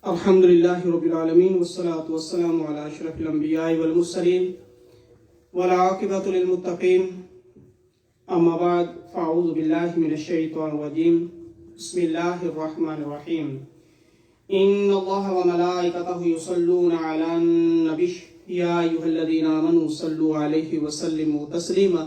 الحمد لله رب العالمين والصلاة والسلام على أشرف الأنبياء والمرسلين والعاقبة للمتقين أما بعد فأعوذ بالله من الشيطان الرجيم بسم الله الرحمن الرحيم إن الله وملائكته يصلون على النبي يا أيها الذين آمنوا صلوا عليه وسلموا تسليما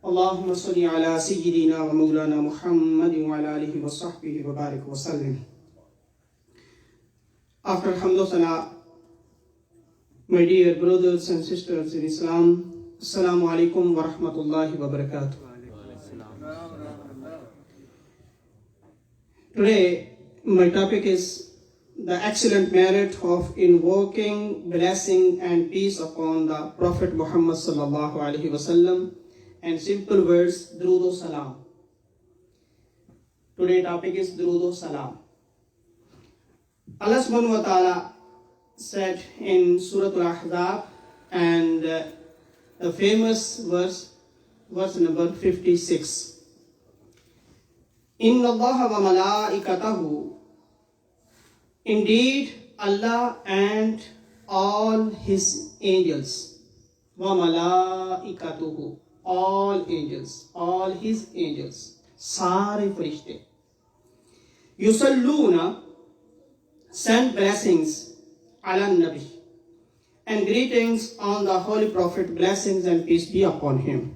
اللهم صل على سيدنا ومولانا محمد وعلى آله وصحبه وبارك وسلم. After Alhamdulillah, my dear brothers and sisters in Islam, Assalamu alaikum wa rahmatullahi wa barakatuh. Today, my topic is the excellent merit of invoking blessing and peace upon the Prophet Muhammad sallallahu alaihi wasallam and simple words, Durood o Salam. Today's topic is Durood o Salam. Allah subhanahu wa ta'ala said in Surah Al-Ahzab and the famous verse number 56. Inna Allah wa malaikatahu, indeed Allah and all his angels, wa malaikatuhu, all his angels, sare farishte, yusalluna, send blessings ala nabi and greetings on the holy prophet, blessings and peace be upon him.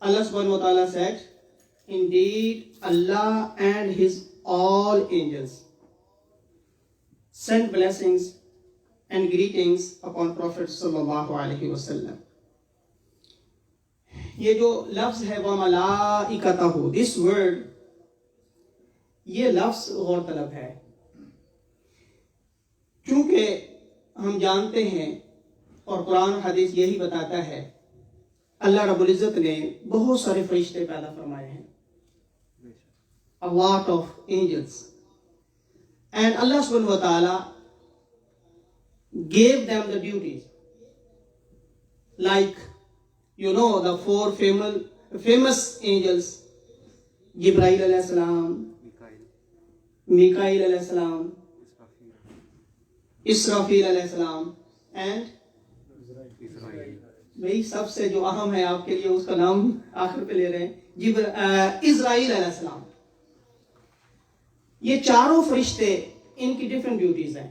Allah subhanahu wa ta'ala said, indeed Allah and his all angels send blessings and greetings upon Prophet sallallahu alaihi wasallam. یہ جو لفظ ہے وہ ملائکتہ، this word، یہ لفظ غور طلب ہے، چونکہ ہم جانتے ہیں اور قرآن حدیث یہی بتاتا ہے اللہ رب العزت نے بہت سارے فرشتے پیدا فرمائے ہیں، a lot of angels, and Allah subhanahu wa ta'ala gave them the duties, like you know the four famous angels, Jibreel alayhi salam, Mikail alayhi salam, Israfil alayhi salam, and بھئی سب سے جو اہم ہے آپ کے لیے اس کا نام آخر پہ لے رہے ہیں، اسرائیل علیہ السلام. یہ چاروں فرشتے ان کی ڈیفرنٹ ڈیوٹیز ہیں.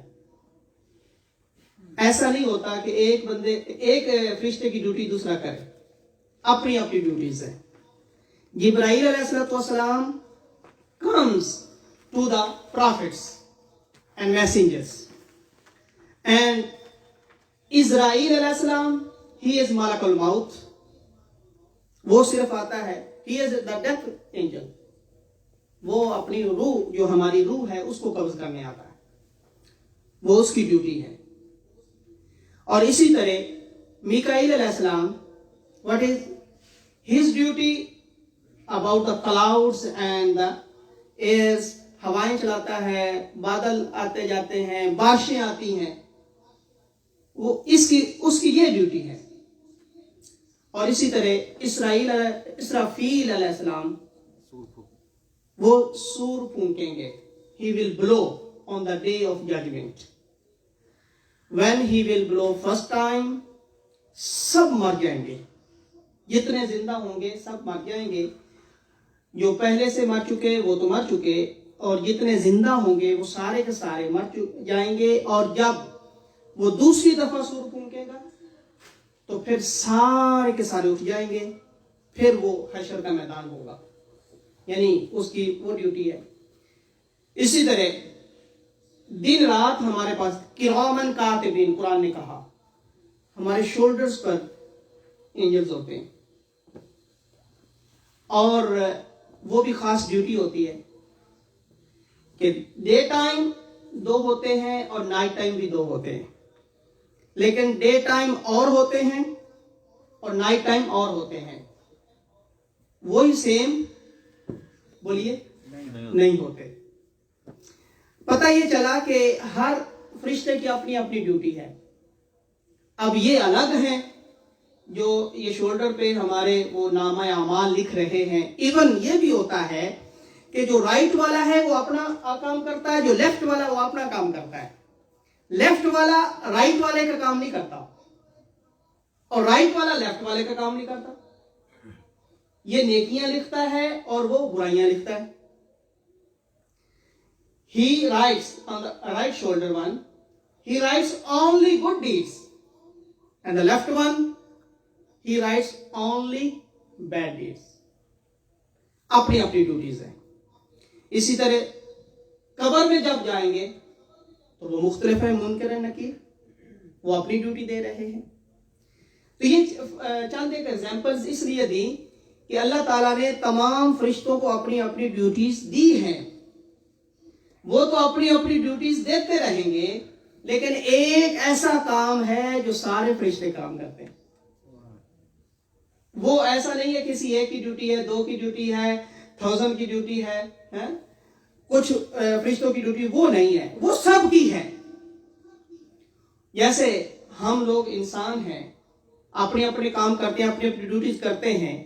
ایسا نہیں ہوتا کہ ایک فرشتے کی ڈیوٹی دوسرا کرے، اپنی ڈیوٹیز ہیں. جبرائیل علیہ السلام comes to the prophets and messengers, and Israel علیہ السلام, he is Malak al-Maut, وہ صرف آتا ہے, he is the death angel, وہ اپنی روح جو ہماری روح ہے اس کو قبض کرنے آتا ہے، وہ اس کی ڈیوٹی ہے. اور اسی طرح میکائیل علیہ السلام, what is his duty about the clouds and the airs, ہوائیں چلاتا ہے، بادل آتے جاتے ہیں، بارشیں آتی ہیں، وہ اس کی یہ ڈیوٹی ہے. اور اسی طرح اسرافیل علیہ السلام وہ سور پھونکیں گے. he will blow on the day of judgment. when he will blow first time, سب مر جائیں گے، جتنے زندہ ہوں گے سب مر جائیں گے. جو پہلے سے مر چکے وہ تو مر چکے، اور جتنے زندہ ہوں گے وہ سارے کے سارے مر جائیں گے. اور جب وہ دوسری دفعہ سور پھونکے گا تو پھر سارے کے سارے اٹھ جائیں گے، پھر وہ حشر کا میدان ہوگا. یعنی اس کی وہ ڈیوٹی ہے. اسی طرح دن رات ہمارے پاس کرامن کاتبین، قرآن نے کہا ہمارے شولڈرز پر اینجلز ہوتے ہیں، اور وہ بھی خاص ڈیوٹی ہوتی ہے کہ ڈے ٹائم 2 ہوتے ہیں اور نائٹ ٹائم بھی 2 ہوتے ہیں، لیکن ڈے ٹائم اور ہوتے ہیں اور نائٹ ٹائم اور ہوتے ہیں. وہی سیم بولیے نہیں ہوتے. پتہ یہ چلا کہ ہر فرشتے کی اپنی ڈیوٹی ہے. اب یہ الگ ہیں جو یہ شولڈر پہ ہمارے وہ نامہ اعمال لکھ رہے ہیں، ایون یہ بھی ہوتا ہے کہ جو رائٹ والا ہے وہ اپنا کام کرتا ہے، جو لیفٹ والا وہ اپنا کام کرتا ہے. لیفٹ والا رائٹ والے کا کام نہیں کرتا اور رائٹ والا لیفٹ والے کا کام نہیں کرتا. یہ نیکیاں لکھتا ہے اور وہ برائیاں لکھتا ہے. He writes on the right shoulder one, he writes only good deeds, and the left one, he writes only bad deeds. اپنی اپنی ڈیوٹیز ہیں. اسی طرح قبر میں جب جائیں گے تو وہ مختلف ہیں، منکر نکیر، وہ اپنی ڈیوٹی دے رہے ہیں. تو یہ چند ایک ایگزامپلز اس لیے دی کہ اللہ تعالیٰ نے تمام فرشتوں کو اپنی اپنی ڈیوٹیز دی ہیں. وہ تو اپنی اپنی ڈیوٹیز دیتے رہیں گے، لیکن ایک ایسا کام ہے جو سارے فرشتے کام کرتے ہیں. وہ ایسا نہیں ہے کسی ایک کی ڈیوٹی ہے، 2 کی ڈیوٹی ہے، 1000 کی ڈیوٹی ہے، کچھ فرشتوں کی ڈیوٹی، وہ نہیں ہے، وہ سب کی ہے. جیسے ہم لوگ انسان ہیں، اپنے اپنے کام کرتے ہیں، اپنی اپنی ڈیوٹیز کرتے ہیں،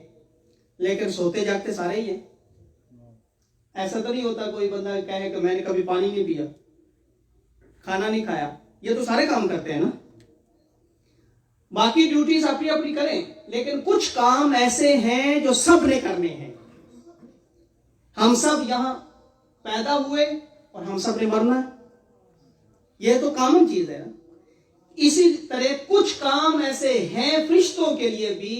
لیکن سوتے جاگتے سارے ہی ہیں. ایسا تو نہیں ہوتا کوئی بندہ کہے کہ میں نے کبھی پانی نہیں پیا، کھانا نہیں کھایا. یہ تو سارے کام کرتے ہیں نا. باقی ڈیوٹیز اپنی اپنی کریں، لیکن کچھ کام ایسے ہیں جو سب نے کرنے ہیں. ہم سب یہاں پیدا ہوئے اور ہم سب نے مرنا ہے، یہ تو کامن چیز ہے نا. اسی طرح کچھ کام ایسے ہیں فرشتوں کے لیے بھی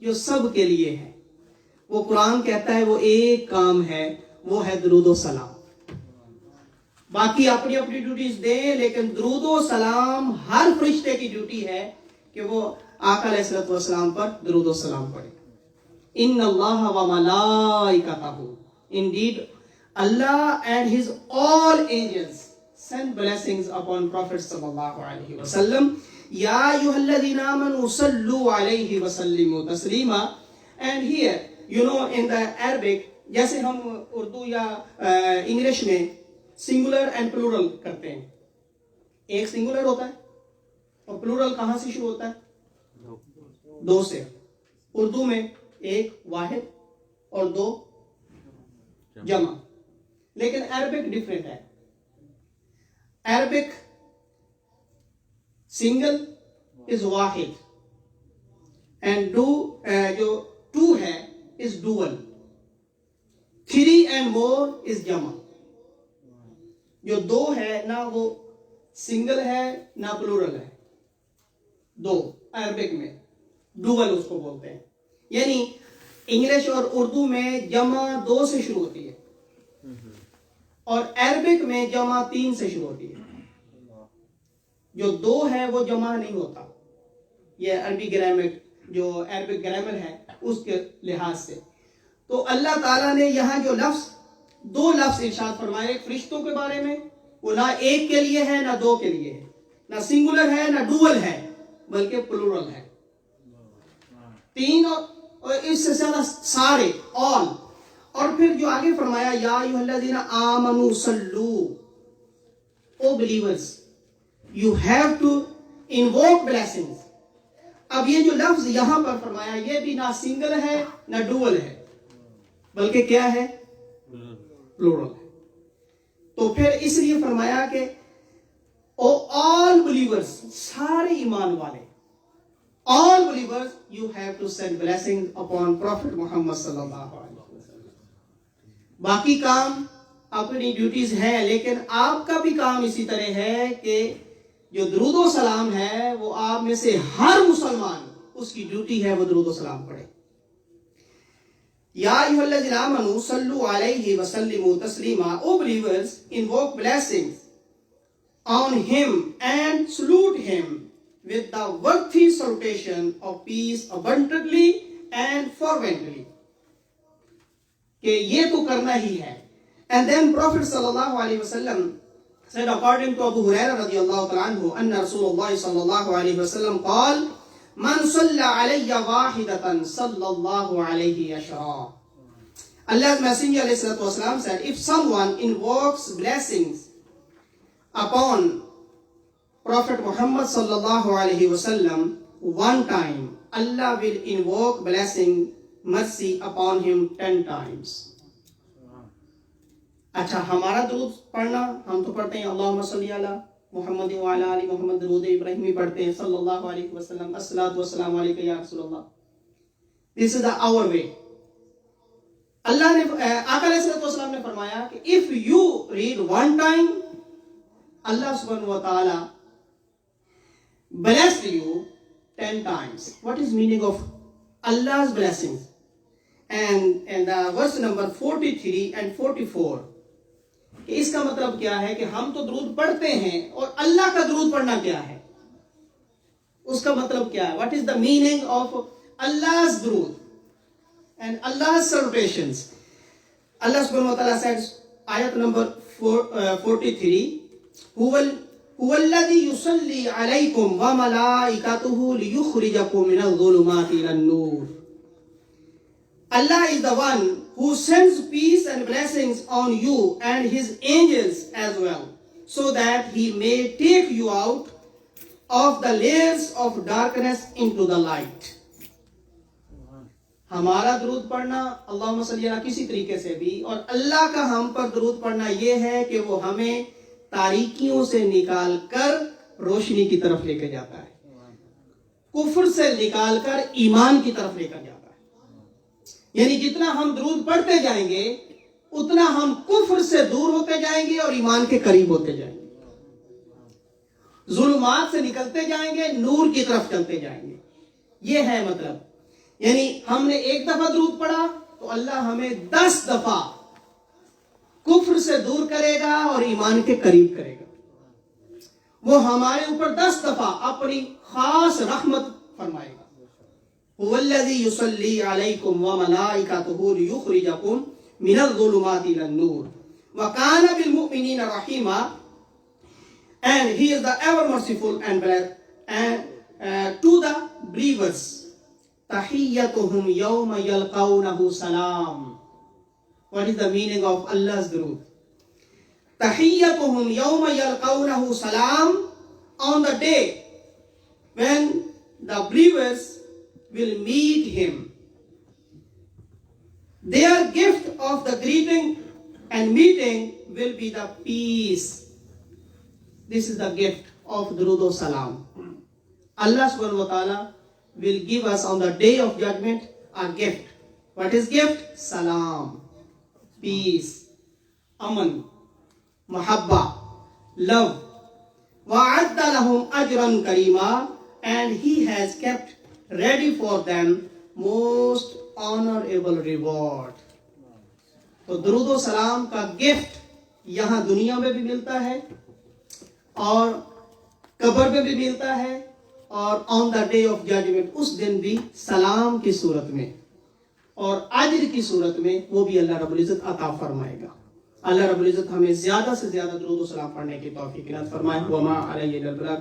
جو سب کے لیے ہیں. وہ قرآن کہتا ہے وہ ایک کام ہے، وہ ہے درود و سلام. باقی اپنی اپنی ڈیوٹیز دیں، لیکن درود و سلام ہر فرشتے کی ڈیوٹی ہے کہ وہ آقا علیہ الصلوۃ والسلام پر درود و سلام پڑھے. ان اللہ و ملائکتہ، indeed Allah and his all angels send blessings upon Prophet sallallahu alaihi wasallam. Ya ayyuhalladhina amanu sallu alayhi wa sallimu taslima. And here, you know, in the Arabic, جیسے ہم اردو یا انگلش میں سنگولر اینڈ پلورل کرتے ہیں. ایک singular ہوتا ہے اور پلورل کہاں سے شروع ہوتا ہے؟ 2 سے. اردو میں ایک واحد اور 2 جمع. لیکن عربک ڈفرینٹ ہے. عربک سنگل از واحد اینڈ جو 2 ہے از ڈوول. 3 and more is جمع. جو 2 ہے نہ وہ سنگل ہے نہ پلورل ہے. 2 عربک میں ڈوول اس کو بولتے ہیں. یعنی انگلش اور اردو میں جمع 2 سے شروع ہوتی ہے اور عربک میں جمع 3 سے شروع ہوتی ہے. جو 2 ہے وہ جمع نہیں ہوتا. یہ عربی گرامر جو عربک گرامر ہے اس کے لحاظ سے. تو اللہ تعالیٰ نے یہاں جو 2 لفظ ارشاد فرمائے ایک فرشتوں کے بارے میں، وہ نہ ایک کے لیے ہے نہ 2 کے لیے ہے، نہ سنگولر ہے نہ ڈوول ہے، بلکہ پلورل ہے. 3 اور اس سے زیادہ سارے all. اور پھر جو آگے فرمایا یا ایھا الذین آمنوا صلو، O believers you have to invoke blessings. اب یہ جو لفظ یہاں پر فرمایا یہ بھی نہ سنگل ہے نہ ڈوول ہے، بلکہ کیا ہے؟ پلورل ہے. تو پھر اس لیے فرمایا کہ او آل بلیورز، سارے ایمان والے، all believers you have to send blessings upon Prophet Muhammad sallallahu alaihi wasallam. باقی کام اپنی ڈیوٹیز ہیں، لیکن آپ کا بھی کام اسی طرح ہے کہ جو درود و سلام ہے وہ آپ میں سے ہر مسلمان اس کی ڈیوٹی ہے وہ درود و سلام پڑھے. یا ایھا الذین آمنوا صلوا علیہ وسلموا تسلیما. O believers, invoke blessings on him and salute him with the worthy salutation of peace abundantly and fervently. کہ یہ تو کرنا ہی ہے. And then Prophet sallallahu alaihi wasallam said, according to Abu Hurairah radiyallahu ta'ala anhu, anna Rasulullah sallallahu alaihi wasallam قال من صلى علي واحدة صلى الله عليه عشرا. Allah's Messenger alayhi salatu wasalam said, if someone invokes blessings upon Prophet Muhammad sallallahu alaihi wasallam one time, Allah will invoke blessing, mercy upon him 10 times. اچھا ہمارا درود پڑھنا ہم تو پڑھتے ہیں اللہم صلی علی محمد وعلی آل محمد، درود ابراہیمی پڑھتے ہیں صلی اللہ علیہ وسلم، الصلاۃ والسلام علیک یا رسول اللہ. This is our way. اللہ نے آقا علیہ الصلوۃ والسلام نے فرمایا کہ if you read one time, اللہ سبحانہ و تعالی blessed you 10 times. What is meaning of Allah's blessings? And verse number 43 and 44. کہ اس کا مطلب کیا ہے کہ ہم تو درود پڑھتے ہیں اور اللہ کا درود پڑھنا کیا ہے، اس کا مطلب کیا ہے. What is the meaning of Allah's درود and Allah's salutations? Allah subhanahu wa ta'ala says, ayat number 43, هو الذي يصلي عليكم وملائكته ليخرجكم من الظلمات إلى النور. Allah is the one who sends peace and blessings on you and his angels as well, so that he may take you out of the layers of darkness into the light. ہمارا درود پڑھنا اللہم صلی اللہ کسی طریقے سے بھی، اور اللہ کا ہم پر درود پڑھنا یہ ہے کہ وہ ہمیں تاریکیوں سے نکال کر روشنی کی طرف لے کے جاتا ہے، کفر سے نکال کر ایمان کی طرف لے کر جاتا ہے. یعنی جتنا ہم درود پڑھتے جائیں گے اتنا ہم کفر سے دور ہوتے جائیں گے اور ایمان کے قریب ہوتے جائیں گے، ظلمات سے نکلتے جائیں گے، نور کی طرف چلتے جائیں گے. یہ ہے مطلب. یعنی ہم نے ایک دفعہ درود پڑھا تو اللہ ہمیں 10 دفعہ کفر سے دور کرے گا اور ایمان کے قریب کرے گا. وہ ہمارے اوپر 10 دفعہ اپنی خاص رحمت فرمائے گا. هو الذي يصلي عليكم وملائكته ليخرجكم من الظلمات إلى النور وكان بالمؤمنين رحيما. And he is the ever merciful and blessed. And to the believers, تحيتهم يوم يلقونه سلام. What is the meaning of Allah's درود? تحيتهم يوم يلقونه سلام. On the day when the believers will meet him, their gift of the greeting and meeting will be the peace. This is the gift of Durud Salam. Allah subhanahu wa ta'ala will give us on the day of judgment a gift. What is gift? Salam, peace, aman, mahabba, love. Wa'adda lahum ajran karima, and he has kept ready for them most honorable reward. تو درود و سلام کا gift یہاں دنیا میں بھی ملتا ہے اور قبر میں بھی ملتا ہے اور آن دا ڈے آف ججمنٹ اس دن بھی سلام کی صورت میں اور اجر کی صورت میں وہ بھی اللہ رب العزت عطا فرمائے گا. اللہ رب العزت ہمیں زیادہ سے زیادہ درود و سلام پڑھنے کی توفیق عنایت فرمائے. وما علیہ البلاغ.